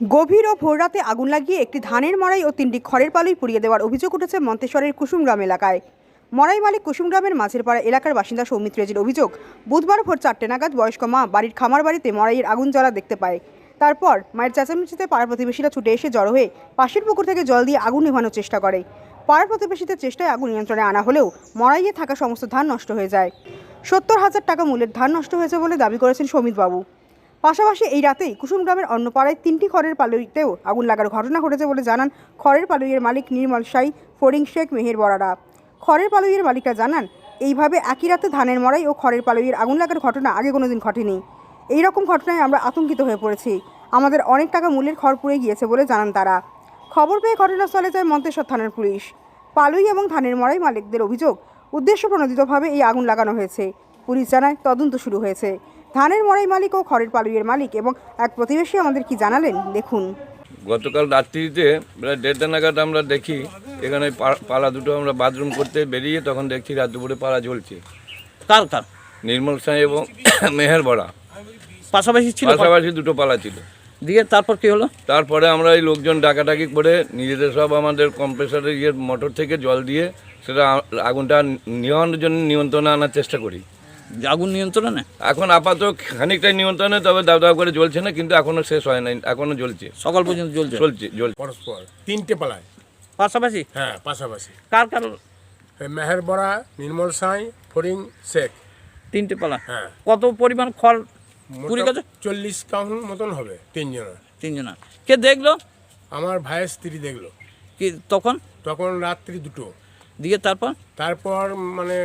গভীর ও ভোররাতে আগুন লাগিয়ে একটি ধানের মড়াই ও 3টি খড়ের পালুই পুড়িয়ে দেওয়ার অভিযোগ উঠেছে মন্তেশ্বরের কুসুমগ্রাম এলাকায়। মড়াই মালিক কুসুমগ্রামের মাঝের পাড়া এলাকার বাসিন্দা সৌমিত্র রেজির অভিযোগ, বুধবার ভোর 4টে নাগাদ বয়স্ক মা বাড়ির খামার বাড়িতে মড়াইয়ের আগুন জ্বলা দেখতে পায়। তারপর মায়ের চেঁচামেচিতে পাড়া প্রতিবেশীরা ছুটে এসে জড়ো হয়ে পাশের পুকুর থেকে জল দিয়ে আগুন নেভানোর চেষ্টা করে। পাড়া প্রতিবেশীদের চেষ্টায় আগুন নিয়ন্ত্রণে আনা হলেও মড়াইয়ে থাকা সমস্ত ধান নষ্ট হয়ে যায়। 70,000 টাকা মূল্যের ধান নষ্ট হয়েছে বলে দাবি করেছেন সৌমিতবাবু। পাশাপাশি এই রাতেই কুসুমগ্রামের অন্য পাড়ায় 3টি খড়ের পালুইতেও আগুন লাগার ঘটনা ঘটেছে বলে জানান খড়ের পালুইয়ের মালিক নির্মল সাই, ফরিং শেখ, মেহের বরারা। খড়ের পালুইয়ের মালিকরা জানান, এইভাবে একই রাতে ধানের মড়াই ও খড়ের পালুইয়ের আগুন লাগার ঘটনা আগে কোনোদিন ঘটেনি। এই রকম ঘটনায় আমরা আতঙ্কিত হয়ে পড়েছি। আমাদের অনেক টাকা মূল্যের খড় পুড়ে গিয়েছে বলে জানান তারা। খবর পেয়ে ঘটনাস্থলে যায় মন্তেশ্বর থানার পুলিশ। পালুই এবং ধানের মড়াই মালিকদের অভিযোগ, উদ্দেশ্যপ্রণোদিতভাবে এই আগুন লাগানো হয়েছে। পুলিশ জানায় তদন্ত শুরু হয়েছে। ধানের মড়াই মালিক ও খড়ের পালুইয়ের মালিক এবং এক প্রতিবেশী আমাদের কি জানালেন দেখুন। গতকাল রাত্রিতে প্রায় 1:30 নাগাদ আমরা দেখি এখানে পালা দুটো আমরা বাথরুম করতে বেরিয়ে তখন দেখছি রাত দুপুরে পালা জ্বলছে। কার কার? নির্মল সাঁই এবং মেহের বড়া পাশাপাশি ছিল? পাশাপাশি দুটো পালা ছিল। দিয়ে তারপর কি হলো? তারপরে আমরা এই লোকজন ডাকাডাকি করে নিজেদের সব আমাদের কম্প্রেসারের মোটর থেকে জল দিয়ে সেটা আগুনটা নিভানোর জন্য নিয়ন্ত্রণে আনার চেষ্টা করি। আগুন নিয়ন্ত্রণে এখন আপাতত খানিকটাই নিয়ন্ত্রণে, তবে দাব দাব করে জ্বলছে না, কিন্তু এখনো শেষ হয় নাই, এখনো জ্বলছে, সকাল পর্যন্ত জ্বলছে। পরস্পর 3টে পালায় পাশাপাশি? হ্যাঁ, পাশাপাশি। কার কার? মেহের বড়া, নির্মল সাঁই, ফরিং শেখ। 3টে পালা? হ্যাঁ। কত পরিমাণ খড় পুড়ে গেছে? 40 কাউন্ট মতন হবে। 3জনা। কে দেখলো? আমার ভাইয়ের স্ত্রী দেখলো। কি তখন? তখন রাত্রি 2টো। দিয়ে তারপর মানে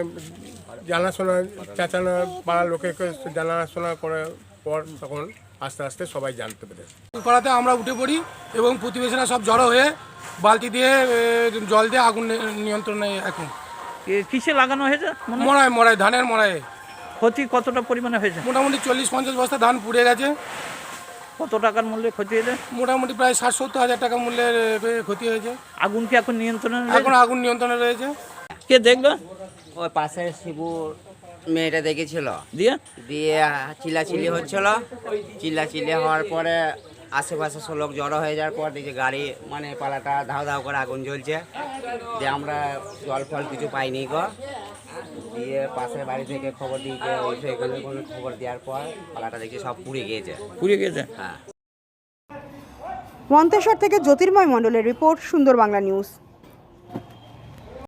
জানাশোনা চাচানা পাড়ার লোকে জানাশোনা করার পর তখন আস্তে আস্তে সবাই জানতে পেরে করাতে আমরা উঠে পড়ি এবং প্রতিবেশীরা সব জড়ো হয়ে বালতি দিয়ে জল দিয়ে আগুন নিয়ন্ত্রণে। এখন কিসে লাগানো হয়েছে? মড়াই ধানের মড়াই। ক্ষতি কতটা পরিমাণে হয়েছে? মোটামুটি 40-50 বস্তা ধান পুড়ে গেছে। কত টাকার মূল্যে ক্ষতি হয়েছে? মোটামুটি প্রায় 60-70 হাজার টাকা মূল্যের ক্ষতি হয়েছে। আগুন কি এখন নিয়ন্ত্রণে? এখন আগুন নিয়ন্ত্রণে রয়েছে। কে দেখলো? ওই পাশে শিবুর মেয়েটা দেখেছিল। দিয়ে চিল্লাচিল্লি হচ্ছিল। চিল্লাচিল্লি হওয়ার পরে আশেপাশে সব লোক জড়ো হয়ে যাওয়ার পর দেখি গাড়ি মানে পালাটা ধাও ধাও করে আগুন জ্বলছে। দিয়ে আমরা জল ফল কিছু পাইনি গো। দিয়ে পাশের বাড়ি থেকে খবর দিয়েছে, ওইখানে কোনো খবর দেওয়ার পর পালাটা দেখি সব পুড়ে গিয়েছে। হ্যাঁ। মন্তেশ্বর থেকে জ্যোতির্ময় মণ্ডলের রিপোর্ট, সুন্দর বাংলা নিউজ।